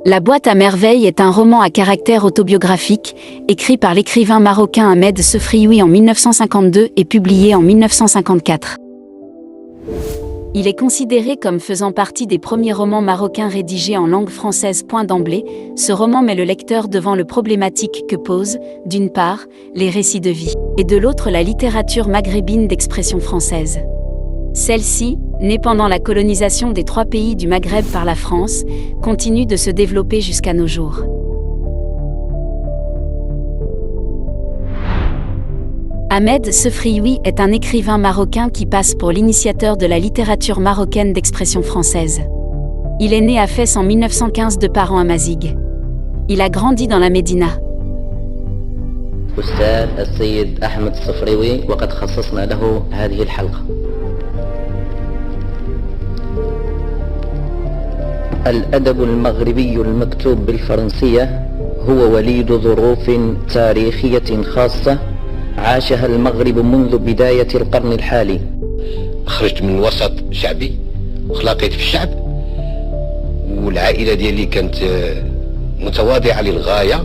La boîte à merveilles est un roman à caractère autobiographique, écrit par l'écrivain marocain Ahmed Sefrioui en 1952 et publié en 1954. Il est considéré comme faisant partie des premiers romans marocains rédigés en langue française. D'emblée, ce roman met le lecteur devant le problématique que posent, d'une part, les récits de vie, et de l'autre la littérature maghrébine d'expression française. Celle-ci, née pendant la colonisation des 3 pays du Maghreb par la France, continue de se développer jusqu'à nos jours. Ahmed Sefrioui est un écrivain marocain qui passe pour l'initiateur de la littérature marocaine d'expression française. Il est né à Fès en 1915 de parents amazighes. Il a grandi dans la Médina. أستاذ السيد أحمد الصفريوي وقد خصصنا له هذه الحلقة. الأدب المغربي المكتوب بالفرنسية هو وليد ظروف تاريخية خاصة عاشها المغرب منذ بداية القرن الحالي. خرجت من وسط شعبي وخلاقيت في الشعب، والعائلة ديالي كانت متواضعة للغاية،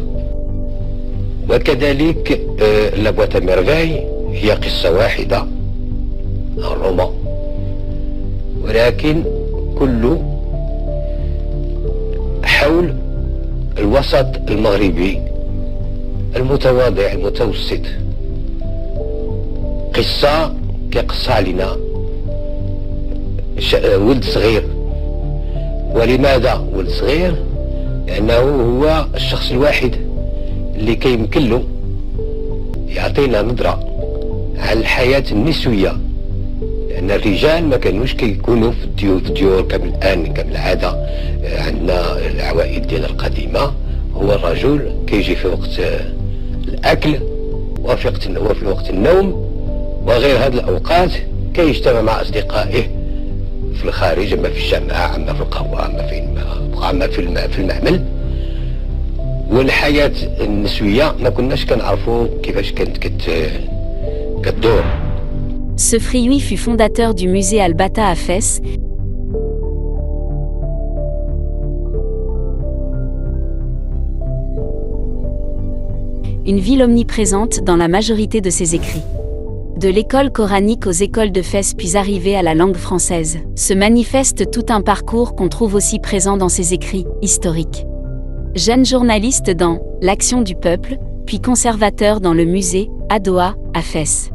وكذلك لا بواط ا ميرفاي هي قصة واحدة، الرومان، ولكن كله حول الوسط المغربي المتواضع المتوسط. قصة كيقص علينا ولد صغير. ولماذا ولد صغير؟ لأنه هو الشخص الواحد اللي كيمكن له يعطينا نظرة على الحياة النسوية، لأن الرجال ما كانوش كيكونوا في الديور كما الآن كما العادة عندنا العوائل ديالنا القديمة. هو الرجل كيجي في وقت الأكل وفي وقت النوم وغير هذه الأوقات، كيجتمع مع أصدقائه في الخارج، أما في الجامعة، أما في القهوة، أما في المعمل. والحياة النسوية ما كناش كنعرفوا كيفاش كانت كتدور. Sefrioui fut fondateur du musée Al-Bata à Fès. Une ville omniprésente dans la majorité de ses écrits. De l'école coranique aux écoles de Fès puis arrivé à la langue française, se manifeste tout un parcours qu'on trouve aussi présent dans ses écrits historiques. Jeune journaliste dans L'Action du Peuple, puis conservateur dans le musée Adoua à Fès.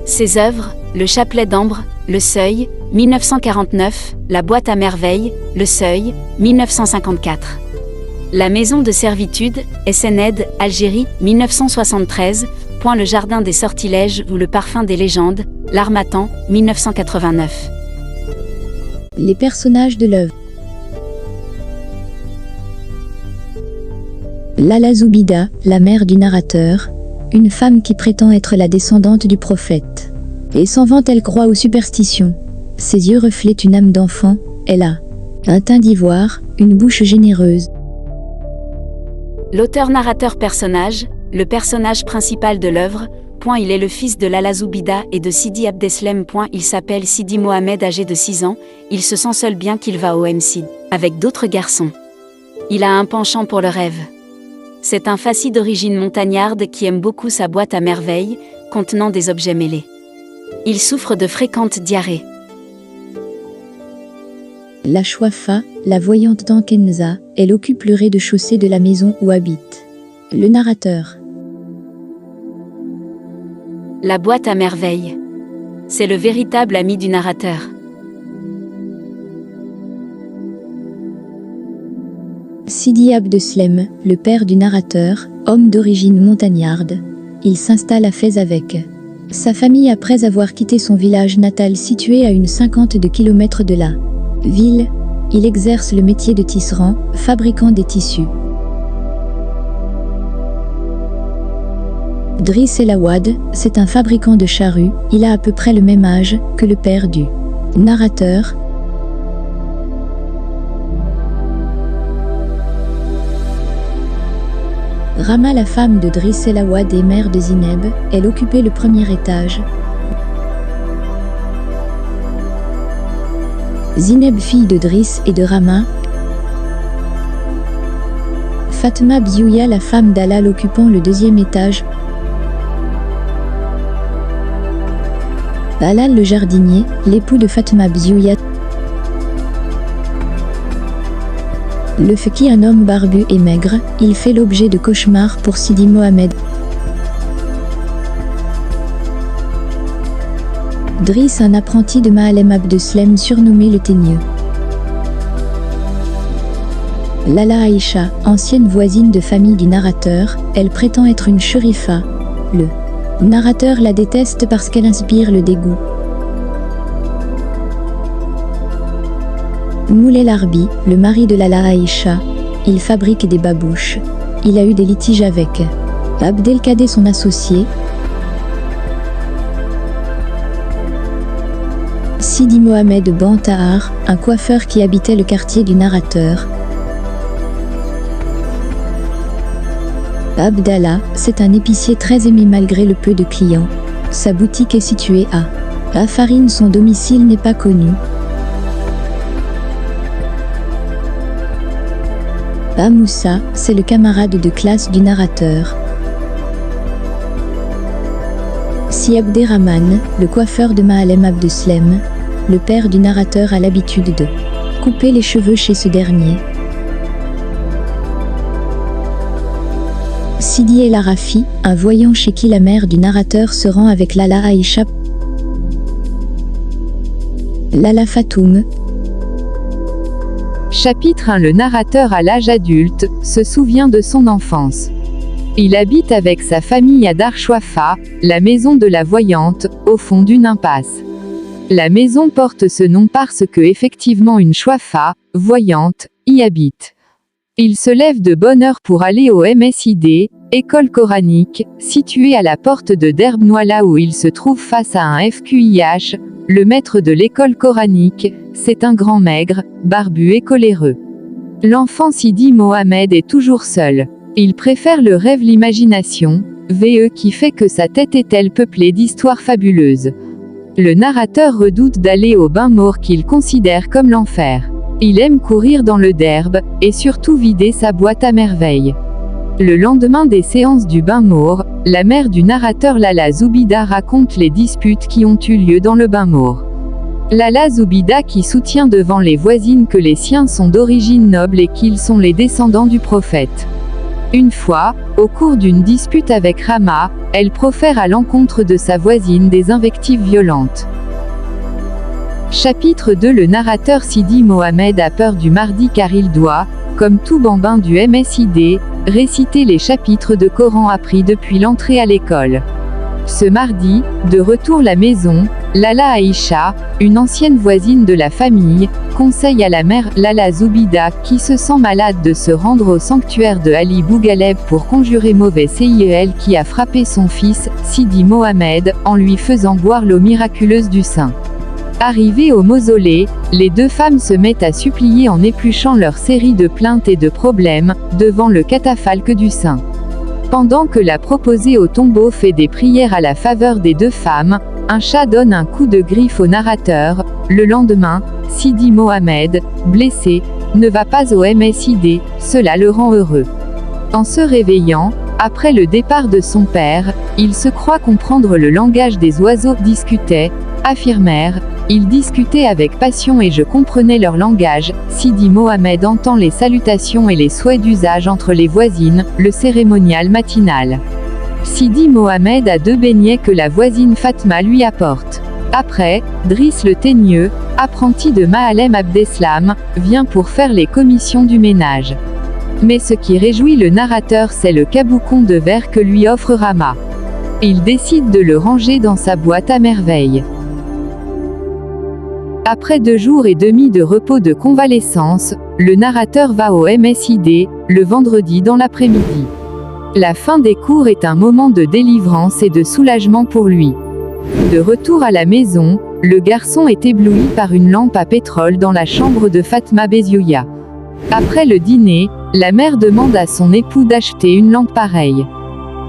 Ses œuvres, Le Chapelet d'Ambre, Le Seuil, 1949, La Boîte à merveilles, Le Seuil, 1954. La Maison de servitude, SNED, Algérie, 1973, Le Jardin des sortilèges ou Le Parfum des légendes, L'Harmattan, 1989. Les personnages de l'œuvre. Lala Zoubida, la mère du narrateur, une femme qui prétend être la descendante du prophète. Et sans vente, elle croit aux superstitions. Ses yeux reflètent une âme d'enfant, elle a un teint d'ivoire, une bouche généreuse. L'auteur-narrateur-personnage, le personnage principal de l'œuvre, il est le fils de Lala Zoubida et de Sidi Abdeslem. Il s'appelle Sidi Mohamed, âgé de 6 ans, il se sent seul bien qu'il va au MCD, avec d'autres garçons. Il a un penchant pour le rêve. C'est un fasci d'origine montagnarde qui aime beaucoup sa boîte à merveilles, contenant des objets mêlés. Il souffre de fréquentes diarrhées. La Chouafa, la voyante d'Ankenza, elle occupe le rez-de-chaussée de la maison où habite le narrateur. La boîte à merveilles. C'est le véritable ami du narrateur. Sidi Abdeslem, le père du narrateur, homme d'origine montagnarde, il s'installe à Fès avec sa famille après avoir quitté son village natal situé à une 50 de kilomètres de la ville. Il exerce le métier de tisserand, fabricant des tissus. Driss El Awad, c'est un fabricant de charrues, il a à peu près le même âge que le père du narrateur. Rama, la femme de Driss El Awad et mère de Zineb, elle occupait le premier étage. Zineb, fille de Driss et de Rama. Fatma Biouya, la femme d'Alal occupant le 2e étage. Alal le jardinier, l'époux de Fatma Biouya. Le Feki, un homme barbu et maigre, il fait l'objet de cauchemars pour Sidi Mohamed. Driss, un apprenti de Maalem Abdeslem surnommé le Teigneux. Lala Aïcha, ancienne voisine de famille du narrateur, elle prétend être une sherifa. Le narrateur la déteste parce qu'elle inspire le dégoût. Moulay Larbi, le mari de Lala Aïcha, il fabrique des babouches. Il a eu des litiges avec Abdelkader, son associé. Sidi Mohamed Bantahar, un coiffeur qui habitait le quartier du narrateur. Abdallah, c'est un épicier très aimé malgré le peu de clients. Sa boutique est située à Farine, son domicile n'est pas connu. Moussa, c'est le camarade de classe du narrateur. Si Abderrahman, le coiffeur de Maalem Abdeslem, le père du narrateur, a l'habitude de couper les cheveux chez ce dernier. Sidi El Arafi, un voyant chez qui la mère du narrateur se rend avec Lala Aïcha. Lala Fatoum. Chapitre 1. Le narrateur à l'âge adulte se souvient de son enfance. Il habite avec sa famille à Dar Chouafa, la maison de la voyante, au fond d'une impasse. La maison porte ce nom parce que effectivement une Chouafa, voyante, y habite. Il se lève de bonne heure pour aller au MSID, école coranique, située à la porte de Derbnoula où il se trouve face à un FQIH, le maître de l'école coranique, c'est un grand maigre, barbu et coléreux. L'enfant Sidi Mohamed est toujours seul. Il préfère le rêve, l'imagination, VE qui fait que sa tête est-elle peuplée d'histoires fabuleuses. Le narrateur redoute d'aller au bain maure qu'il considère comme l'enfer. Il aime courir dans le derbe, et surtout vider sa boîte à merveille. Le lendemain des séances du bain maure, la mère du narrateur Lala Zoubida raconte les disputes qui ont eu lieu dans le bain maure. Lala Zoubida qui soutient devant les voisines que les siens sont d'origine noble et qu'ils sont les descendants du prophète. Une fois, au cours d'une dispute avec Rama, elle profère à l'encontre de sa voisine des invectives violentes. Chapitre 2. Le narrateur Sidi Mohamed a peur du mardi car il doit, comme tout bambin du MSID, réciter les chapitres de Coran appris depuis l'entrée à l'école. Ce mardi, de retour à la maison, Lala Aïcha, une ancienne voisine de la famille, conseille à la mère Lala Zoubida, qui se sent malade, de se rendre au sanctuaire de Ali Bougaleb pour conjurer mauvais CIEL qui a frappé son fils, Sidi Mohamed, en lui faisant boire l'eau miraculeuse du saint. Arrivées au mausolée, les deux femmes se mettent à supplier en épluchant leur série de plaintes et de problèmes, devant le catafalque du saint. Pendant que la proposée au tombeau fait des prières à la faveur des deux femmes, un chat donne un coup de griffe au narrateur. Le lendemain, Sidi Mohamed, blessé, ne va pas au MSID, cela le rend heureux. En se réveillant, après le départ de son père, il se croit comprendre le langage des oiseaux. Discutaient, affirmèrent, ils discutaient avec passion et je comprenais leur langage. Sidi Mohamed entend les salutations et les souhaits d'usage entre les voisines, le cérémonial matinal. Sidi Mohamed a 2 beignets que la voisine Fatma lui apporte. Après, Driss le Teigneux, apprenti de Maalem Abdeslam, vient pour faire les commissions du ménage. Mais ce qui réjouit le narrateur, c'est le caboucon de verre que lui offre Rama. Il décide de le ranger dans sa boîte à merveille. Après 2 jours et demi de repos de convalescence, le narrateur va au MSID, le vendredi dans l'après-midi. La fin des cours est un moment de délivrance et de soulagement pour lui. De retour à la maison, le garçon est ébloui par une lampe à pétrole dans la chambre de Fatma Biouya. Après le dîner, la mère demande à son époux d'acheter une lampe pareille.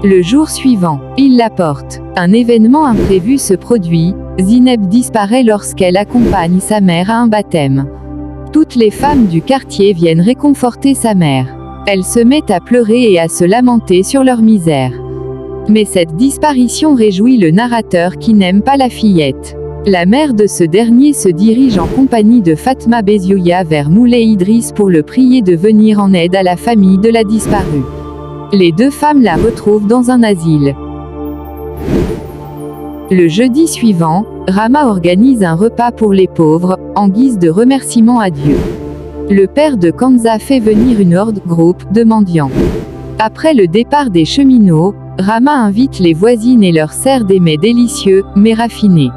Le jour suivant, il la porte. Un événement imprévu se produit. Zineb disparaît lorsqu'elle accompagne sa mère à un baptême. Toutes les femmes du quartier viennent réconforter sa mère. Elle se met à pleurer et à se lamenter sur leur misère. Mais cette disparition réjouit le narrateur qui n'aime pas la fillette. La mère de ce dernier se dirige en compagnie de Fatma Bezioya vers Moulay Idriss pour le prier de venir en aide à la famille de la disparue. Les deux femmes la retrouvent dans un asile. Le jeudi suivant, Rama organise un repas pour les pauvres, en guise de remerciement à Dieu. Le père de Kanza fait venir une horde groupe de mendiants. Après le départ des cheminots, Rama invite les voisines et leur sert des mets délicieux, mais raffinés.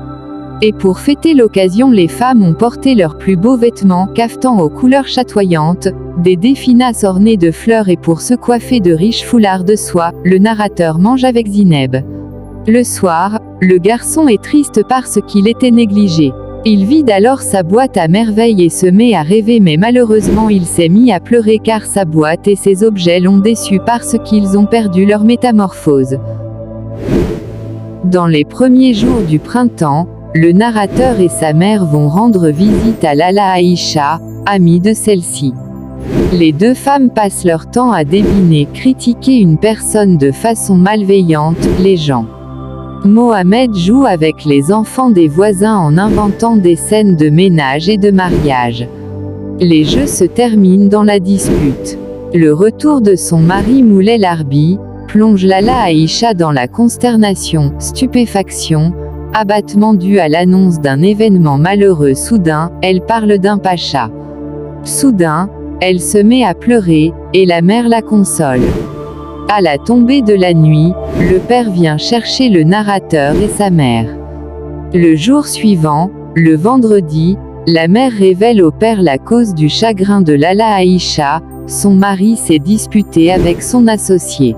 Et pour fêter l'occasion, les femmes ont porté leurs plus beaux vêtements, caftans aux couleurs chatoyantes, des définas ornés de fleurs et pour se coiffer de riches foulards de soie, le narrateur mange avec Zineb. Le soir, le garçon est triste parce qu'il était négligé. Il vide alors sa boîte à merveille et se met à rêver, mais malheureusement il s'est mis à pleurer car sa boîte et ses objets l'ont déçu parce qu'ils ont perdu leur métamorphose. Dans les premiers jours du printemps, le narrateur et sa mère vont rendre visite à Lala Aïcha, amie de celle-ci. Les deux femmes passent leur temps à débiner, critiquer une personne de façon malveillante, les gens. Mohamed joue avec les enfants des voisins en inventant des scènes de ménage et de mariage. Les jeux se terminent dans la dispute. Le retour de son mari Moulay Larbi plonge Lala Aïcha dans la consternation, stupéfaction, abattement dû à l'annonce d'un événement malheureux soudain. Elle parle d'un pacha. Soudain, elle se met à pleurer, et la mère la console. À la tombée de la nuit, le père vient chercher le narrateur et sa mère. Le jour suivant, le vendredi, la mère révèle au père la cause du chagrin de Lala Aïcha, son mari s'est disputé avec son associé.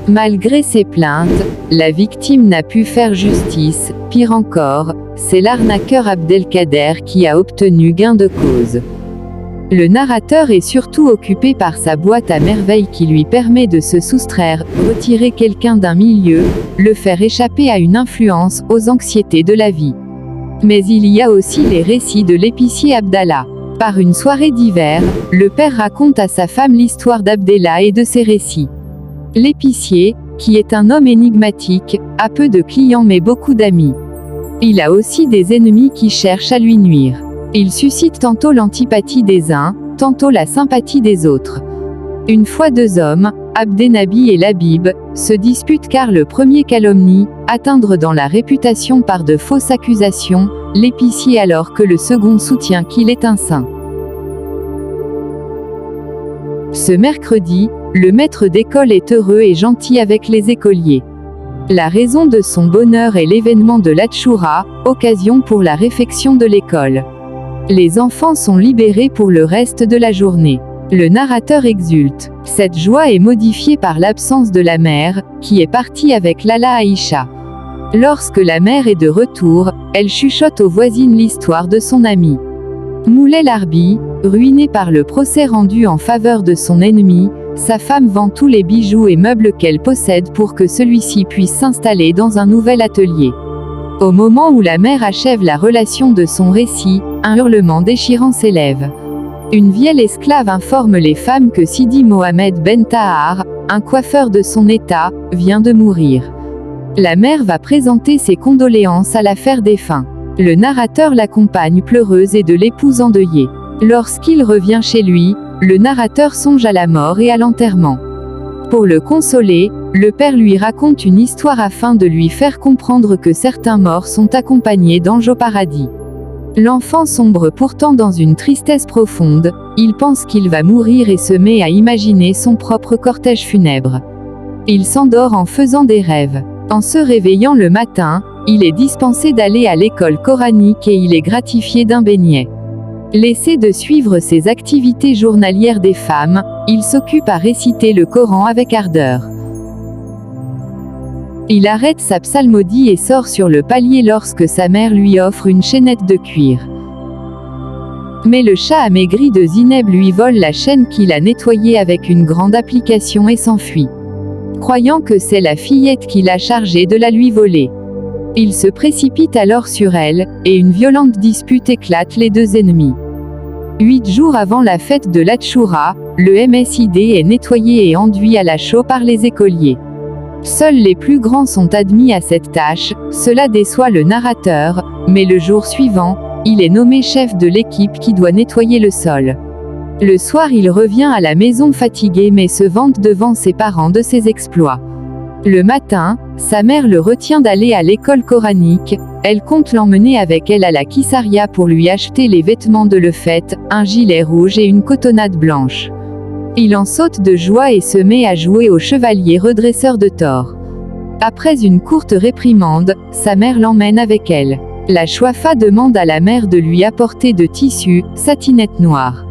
Malgré ses plaintes, la victime n'a pu faire justice, pire encore, c'est l'arnaqueur Abdelkader qui a obtenu gain de cause. Le narrateur est surtout occupé par sa boîte à merveille qui lui permet de se soustraire, retirer quelqu'un d'un milieu, le faire échapper à une influence, aux anxiétés de la vie. Mais il y a aussi les récits de l'épicier Abdallah. Par une soirée d'hiver, le père raconte à sa femme l'histoire d'Abdallah et de ses récits. L'épicier, qui est un homme énigmatique, a peu de clients mais beaucoup d'amis. Il a aussi des ennemis qui cherchent à lui nuire. Il suscite tantôt l'antipathie des uns, tantôt la sympathie des autres. Une fois deux hommes, Abdenabi et Labib, se disputent car le premier calomnie, atteindre dans la réputation par de fausses accusations, l'épicier alors que le second soutient qu'il est un saint. Ce mercredi, le maître d'école est heureux et gentil avec les écoliers. La raison de son bonheur est l'événement de l'Atchoura, occasion pour la réfection de l'école. Les enfants sont libérés pour le reste de la journée. Le narrateur exulte. Cette joie est modifiée par l'absence de la mère, qui est partie avec Lala Aïcha. Lorsque la mère est de retour, elle chuchote aux voisines l'histoire de son ami. Moulay Larbi, ruiné par le procès rendu en faveur de son ennemi, sa femme vend tous les bijoux et meubles qu'elle possède pour que celui-ci puisse s'installer dans un nouvel atelier. Au moment où la mère achève la relation de son récit, un hurlement déchirant s'élève. Une vieille esclave informe les femmes que Sidi Mohamed Ben Tahar, un coiffeur de son état, vient de mourir. La mère va présenter ses condoléances à l'affaire défunt. Le narrateur l'accompagne pleureuse et de l'épouse endeuillée. Lorsqu'il revient chez lui, le narrateur songe à la mort et à l'enterrement. Pour le consoler, le père lui raconte une histoire afin de lui faire comprendre que certains morts sont accompagnés d'anges au paradis. L'enfant sombre pourtant dans une tristesse profonde, il pense qu'il va mourir et se met à imaginer son propre cortège funèbre. Il s'endort en faisant des rêves. En se réveillant le matin, il est dispensé d'aller à l'école coranique et il est gratifié d'un beignet. Laissé de suivre ses activités journalières des femmes, il s'occupe à réciter le Coran avec ardeur. Il arrête sa psalmodie et sort sur le palier lorsque sa mère lui offre une chaînette de cuir. Mais le chat amaigri de Zineb lui vole la chaîne qu'il a nettoyée avec une grande application et s'enfuit. Croyant que c'est la fillette qui l'a chargé de la lui voler. Il se précipite alors sur elle, et une violente dispute éclate les deux ennemis. 8 jours avant la fête de l'Atchoura, le MSID est nettoyé et enduit à la chaux par les écoliers. Seuls les plus grands sont admis à cette tâche, cela déçoit le narrateur, mais le jour suivant, il est nommé chef de l'équipe qui doit nettoyer le sol. Le soir, il revient à la maison fatigué mais se vante devant ses parents de ses exploits. Le matin, sa mère le retient d'aller à l'école coranique, elle compte l'emmener avec elle à la Kissaria pour lui acheter les vêtements de lefète, un gilet rouge et une cotonnade blanche. Il en saute de joie et se met à jouer au chevalier redresseur de tort. Après une courte réprimande, sa mère l'emmène avec elle. La Chouafa demande à la mère de lui apporter de tissu, satinette noire.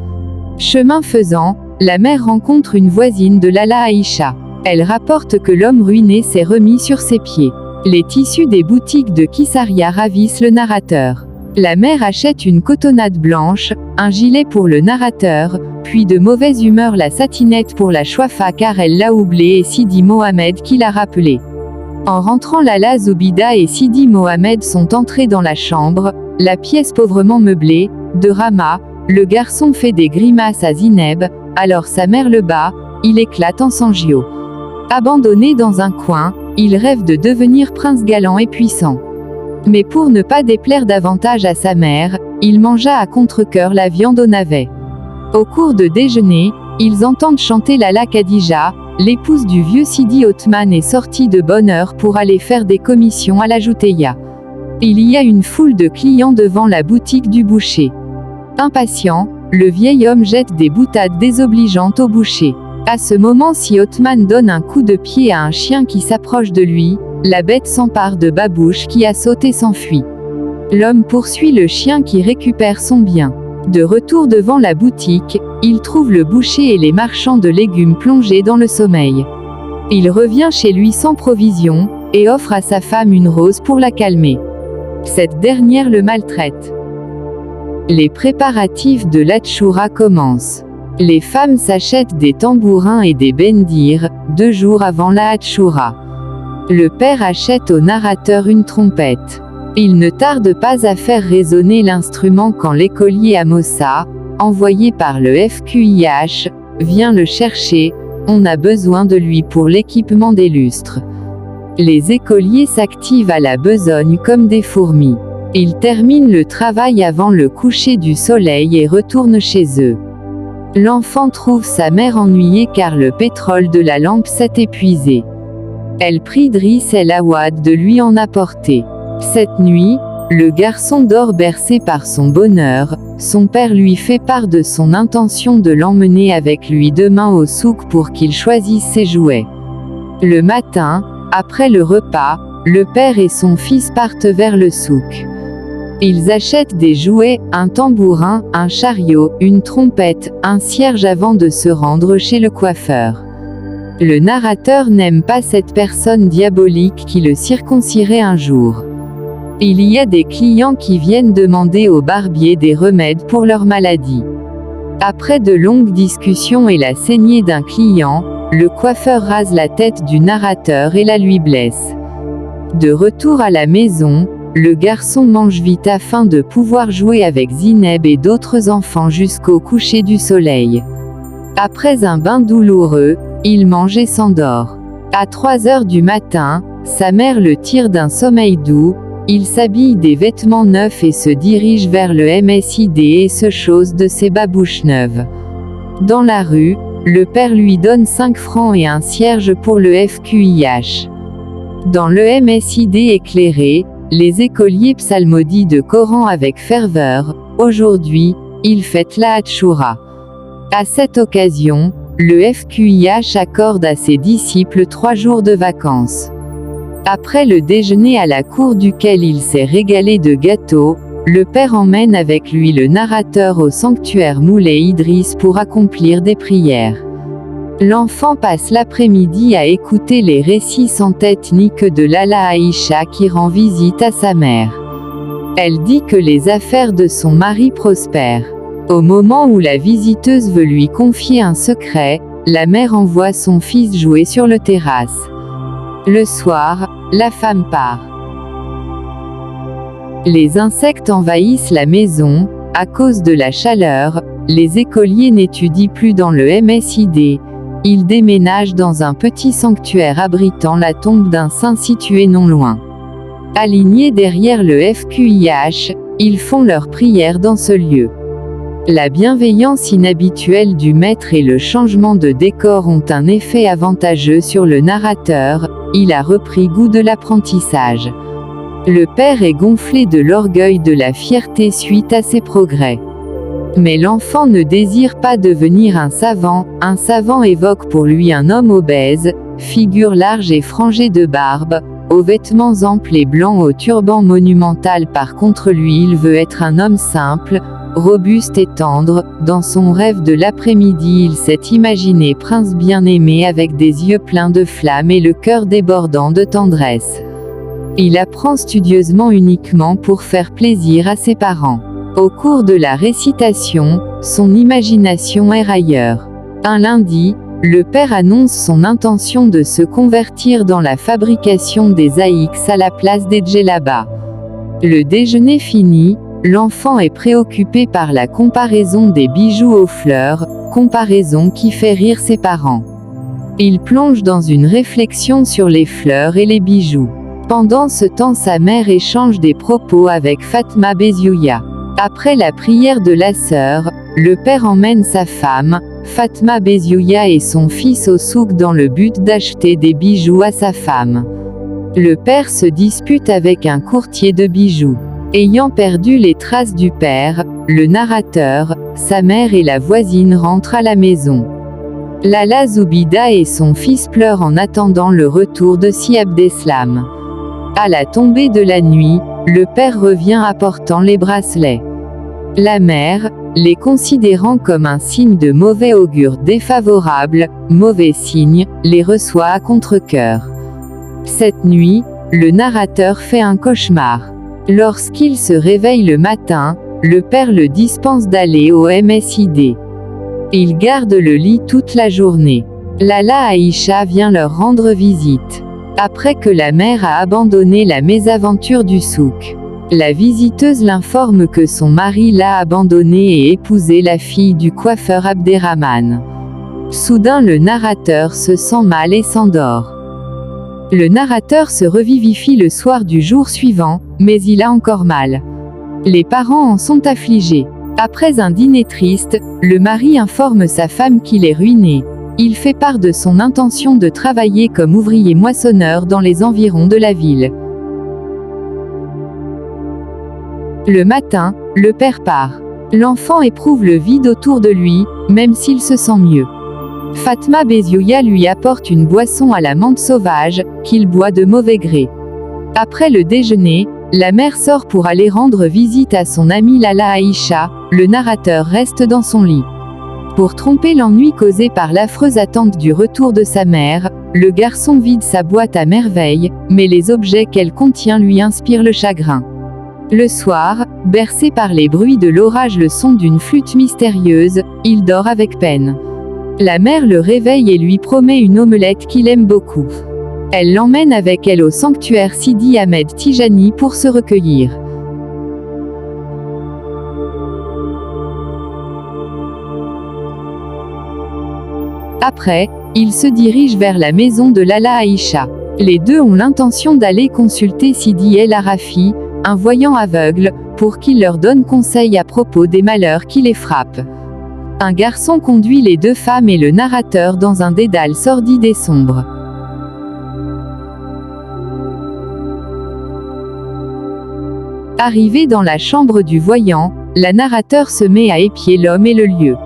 Chemin faisant, la mère rencontre une voisine de Lala Aïcha. Elle rapporte que l'homme ruiné s'est remis sur ses pieds. Les tissus des boutiques de Kissaria ravissent le narrateur. La mère achète une cotonnade blanche, un gilet pour le narrateur, puis de mauvaise humeur la satinette pour la Chouafa car elle l'a oublié et Sidi Mohamed qui l'a rappelé. En rentrant, Lala Zoubida et Sidi Mohamed sont entrés dans la chambre, la pièce pauvrement meublée, de Rama. Le garçon fait des grimaces à Zineb, alors sa mère le bat, il éclate en sangiots. Abandonné dans un coin, il rêve de devenir prince galant et puissant. Mais pour ne pas déplaire davantage à sa mère, il mangea à contre-cœur la viande au navet. Au cours de déjeuner, ils entendent chanter Lala Khadija, l'épouse du vieux Sidi Othman est sortie de bonne heure pour aller faire des commissions à la Jouteya. Il y a une foule de clients devant la boutique du boucher. Impatient, le vieil homme jette des boutades désobligeantes au boucher. À ce moment, si Othman donne un coup de pied à un chien qui s'approche de lui, la bête s'empare de Babouche qui a sauté et s'enfuit. L'homme poursuit le chien qui récupère son bien. De retour devant la boutique, il trouve le boucher et les marchands de légumes plongés dans le sommeil. Il revient chez lui sans provision, et offre à sa femme une rose pour la calmer. Cette dernière le maltraite. Les préparatifs de l'Atchoura commencent. Les femmes s'achètent des tambourins et des bendirs, 2 jours avant la Atchoura. Le père achète au narrateur une trompette. Il ne tarde pas à faire résonner l'instrument quand l'écolier Amossa, envoyé par le FQIH, vient le chercher, on a besoin de lui pour l'équipement des lustres. Les écoliers s'activent à la besogne comme des fourmis. Ils terminent le travail avant le coucher du soleil et retournent chez eux. L'enfant trouve sa mère ennuyée car le pétrole de la lampe s'est épuisé. Elle prie Driss El Awad de lui en apporter. Cette nuit, le garçon dort bercé par son bonheur, son père lui fait part de son intention de l'emmener avec lui demain au souk pour qu'il choisisse ses jouets. Le matin, après le repas, le père et son fils partent vers le souk. Ils achètent des jouets, un tambourin, un chariot, une trompette, un cierge avant de se rendre chez le coiffeur. Le narrateur n'aime pas cette personne diabolique qui le circoncierait un jour. Il y a des clients qui viennent demander au barbier des remèdes pour leur maladie. Après de longues discussions et la saignée d'un client, le coiffeur rase la tête du narrateur et la lui blesse. De retour à la maison, le garçon mange vite afin de pouvoir jouer avec Zineb et d'autres enfants jusqu'au coucher du soleil. Après un bain douloureux, il mange et s'endort. À 3 heures du matin, sa mère le tire d'un sommeil doux, il s'habille des vêtements neufs et se dirige vers le MSID et se chausse de ses babouches neuves. Dans la rue, le père lui donne 5 francs et un cierge pour le FQIH. Dans le MSID éclairé, les écoliers psalmodient de Coran avec ferveur. Aujourd'hui, ils fêtent la Atchoura. À cette occasion, le FQIH accorde à ses disciples 3 jours de vacances. Après le déjeuner à la cour duquel il s'est régalé de gâteaux, le père emmène avec lui le narrateur au sanctuaire Moulay Idriss pour accomplir des prières. L'enfant passe l'après-midi à écouter les récits sans tête ni queue de Lala Aïcha qui rend visite à sa mère. Elle dit que les affaires de son mari prospèrent. Au moment où la visiteuse veut lui confier un secret, la mère envoie son fils jouer sur le terrasse. Le soir, la femme part. Les insectes envahissent la maison. À cause de la chaleur, les écoliers n'étudient plus dans le MSID. Ils déménagent dans un petit sanctuaire abritant la tombe d'un saint situé non loin. Alignés derrière le FQIH, ils font leur prière dans ce lieu. La bienveillance inhabituelle du maître et le changement de décor ont un effet avantageux sur le narrateur, il a repris goût de l'apprentissage. Le père est gonflé de l'orgueil de la fierté suite à ses progrès. Mais l'enfant ne désire pas devenir un savant évoque pour lui un homme obèse, figure large et frangée de barbe, aux vêtements amples et blancs au turban monumental. Par contre lui il veut être un homme simple, robuste et tendre. Dans son rêve de l'après-midi il s'est imaginé prince bien-aimé avec des yeux pleins de flammes et le cœur débordant de tendresse. Il apprend studieusement uniquement pour faire plaisir à ses parents. Au cours de la récitation, son imagination erre ailleurs. Un lundi, le père annonce son intention de se convertir dans la fabrication des AX à la place des djellabas. Le déjeuner fini, l'enfant est préoccupé par la comparaison des bijoux aux fleurs, comparaison qui fait rire ses parents. Il plonge dans une réflexion sur les fleurs et les bijoux. Pendant ce temps sa mère échange des propos avec Fatma Beziouya. Après la prière de la sœur, le père emmène sa femme, Fatma Beziouya et son fils au souk dans le but d'acheter des bijoux à sa femme. Le père se dispute avec un courtier de bijoux. Ayant perdu les traces du père, le narrateur, sa mère et la voisine rentrent à la maison. Lala Zoubida et son fils pleurent en attendant le retour de Si Abdeslam. À la tombée de la nuit, le père revient apportant les bracelets. La mère, les considérant comme un signe de mauvais augure défavorable, mauvais signe, les reçoit à contre-cœur. Cette nuit, le narrateur fait un cauchemar. Lorsqu'il se réveille le matin, le père le dispense d'aller au MSID. Il garde le lit toute la journée. Lala Aïcha vient leur rendre visite. Après que la mère a abandonné la mésaventure du souk, la visiteuse l'informe que son mari l'a abandonnée et épousé la fille du coiffeur Abderrahman. Soudain le narrateur se sent mal et s'endort. Le narrateur se revivifie le soir du jour suivant, mais il a encore mal. Les parents en sont affligés. Après un dîner triste, le mari informe sa femme qu'il est ruiné. Il fait part de son intention de travailler comme ouvrier moissonneur dans les environs de la ville. Le matin, le père part. L'enfant éprouve le vide autour de lui, même s'il se sent mieux. Fatma Beziouya lui apporte une boisson à la menthe sauvage, qu'il boit de mauvais gré. Après le déjeuner, la mère sort pour aller rendre visite à son amie Lala Aïcha, le narrateur reste dans son lit. Pour tromper l'ennui causé par l'affreuse attente du retour de sa mère, le garçon vide sa boîte à merveille, mais les objets qu'elle contient lui inspirent le chagrin. Le soir, bercé par les bruits de l'orage, le son d'une flûte mystérieuse, il dort avec peine. La mère le réveille et lui promet une omelette qu'il aime beaucoup. Elle l'emmène avec elle au sanctuaire Sidi Ahmed Tijani pour se recueillir. Après, il se dirige vers la maison de Lala Aïcha. Les deux ont l'intention d'aller consulter Sidi El Arafi, un voyant aveugle, pour qu'il leur donne conseil à propos des malheurs qui les frappent. Un garçon conduit les deux femmes et le narrateur dans un dédale sordide et sombre. Arrivé dans la chambre du voyant, la narrateur se met à épier l'homme et le lieu.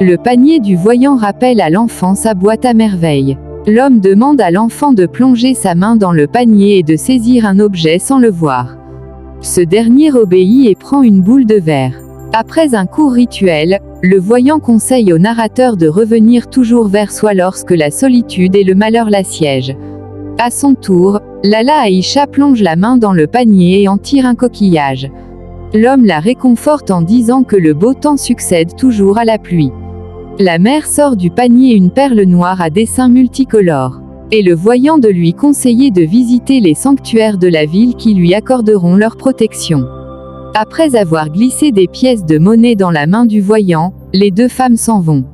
Le panier du voyant rappelle à l'enfant sa boîte à merveille. L'homme demande à l'enfant de plonger sa main dans le panier et de saisir un objet sans le voir. Ce dernier obéit et prend une boule de verre. Après un court rituel, le voyant conseille au narrateur de revenir toujours vers soi lorsque la solitude et le malheur l'assiègent. À son tour, Lala Aïcha plonge la main dans le panier et en tire un coquillage. L'homme la réconforte en disant que le beau temps succède toujours à la pluie. La mère sort du panier une perle noire à dessin multicolore. et le voyant de lui conseiller de visiter les sanctuaires de la ville qui lui accorderont leur protection. Après avoir glissé des pièces de monnaie dans la main du voyant, les deux femmes s'en vont.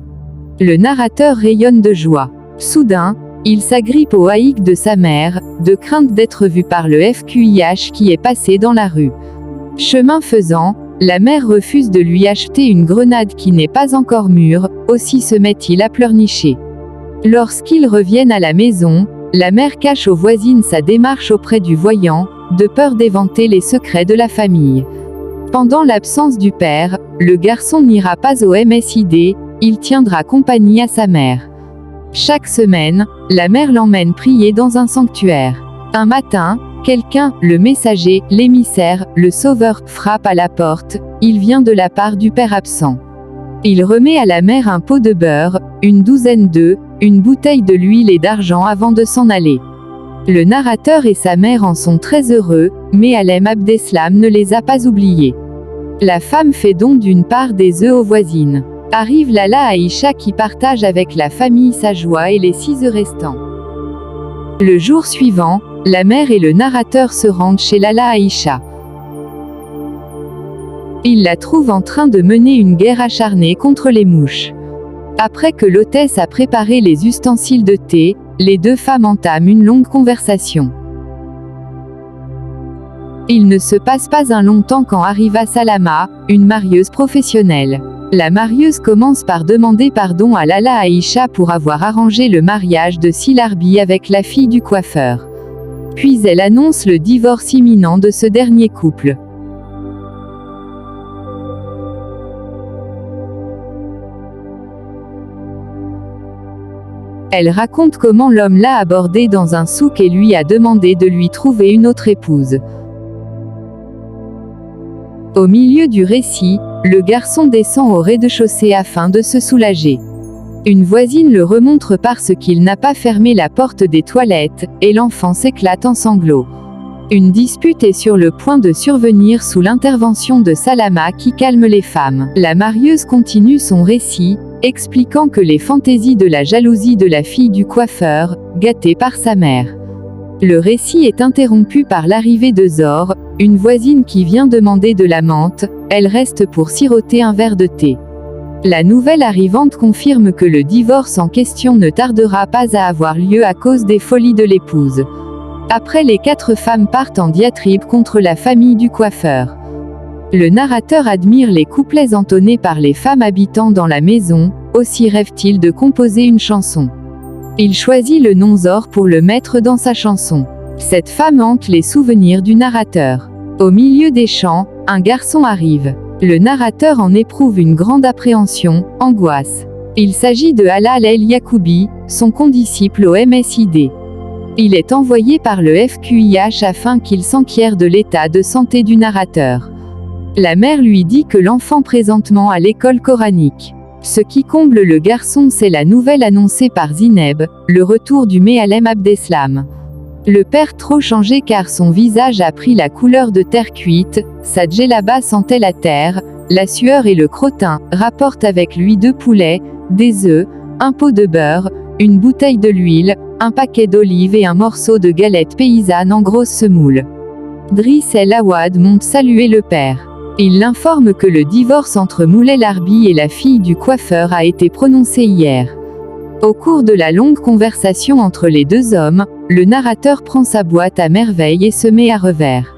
Le narrateur rayonne de joie. Soudain, il s'agrippe au haïk de sa mère, de crainte d'être vu par le FQIH qui est passé dans la rue. Chemin faisant, la mère refuse de lui acheter une grenade qui n'est pas encore mûre, aussi se met-il à pleurnicher. Lorsqu'ils reviennent à la maison, la mère cache aux voisines sa démarche auprès du voyant, de peur d'éventer les secrets de la famille. Pendant l'absence du père, le garçon n'ira pas au MSID, il tiendra compagnie à sa mère. Chaque semaine, la mère l'emmène prier dans un sanctuaire. Un matin, quelqu'un, le messager, l'émissaire, le sauveur, frappe à la porte, il vient de la part du père absent. Il remet à la mère un pot de beurre, une douzaine d'œufs, une bouteille de l'huile et d'argent avant de s'en aller. Le narrateur et sa mère en sont très heureux, mais Alem Abdeslam ne les a pas oubliés. La femme fait don d'une part des œufs aux voisines. Arrive Lala Aïcha qui partage avec la famille sa joie et les 6 œufs restants. Le jour suivant, la mère et le narrateur se rendent chez Lala Aïcha. Ils la trouvent en train de mener une guerre acharnée contre les mouches. Après que l'hôtesse a préparé les ustensiles de thé, les deux femmes entament une longue conversation. Il ne se passe pas un long temps quand arriva Salama, une marieuse professionnelle. La marieuse commence par demander pardon à Lala Aïcha pour avoir arrangé le mariage de Silarbi avec la fille du coiffeur. Puis elle annonce le divorce imminent de ce dernier couple. Elle raconte comment l'homme l'a abordée dans un souk et lui a demandé de lui trouver une autre épouse. Au milieu du récit, le garçon descend au rez-de-chaussée afin de se soulager. Une voisine le remontre parce qu'il n'a pas fermé la porte des toilettes, et l'enfant s'éclate en sanglots. Une dispute est sur le point de survenir sous l'intervention de Salama qui calme les femmes. La marieuse continue son récit, expliquant que les fantaisies de la jalousie de la fille du coiffeur, gâtée par sa mère. Le récit est interrompu par l'arrivée de Zor, une voisine qui vient demander de la menthe, elle reste pour siroter un verre de thé. La nouvelle arrivante confirme que le divorce en question ne tardera pas à avoir lieu à cause des folies de l'épouse. Après, les 4 femmes partent en diatribe contre la famille du coiffeur. Le narrateur admire les couplets entonnés par les femmes habitant dans la maison, aussi rêve-t-il de composer une chanson. Il choisit le nom Zor pour le mettre dans sa chanson. Cette femme hante les souvenirs du narrateur. Au milieu des chants, un garçon arrive. Le narrateur en éprouve une grande appréhension, angoisse. Il s'agit de Halal El Yacoubi, son condisciple au MSID. Il est envoyé par le FQIH afin qu'il s'enquiert de l'état de santé du narrateur. La mère lui dit que l'enfant présentement à l'école coranique. Ce qui comble le garçon, c'est la nouvelle annoncée par Zineb, le retour du Alem Abdeslam. Le père trop changé car son visage a pris la couleur de terre cuite, sa djellaba sentait la terre, la sueur et le crottin, rapporte avec lui 2 poulets, des œufs, un pot de beurre, une bouteille de l'huile, un paquet d'olives et un morceau de galette paysanne en grosse semoule. Driss El Awad monte saluer le père. Il l'informe que le divorce entre Moulay Larbi et la fille du coiffeur a été prononcé hier. Au cours de la longue conversation entre les 2 hommes, le narrateur prend sa boîte à merveille et se met à revers.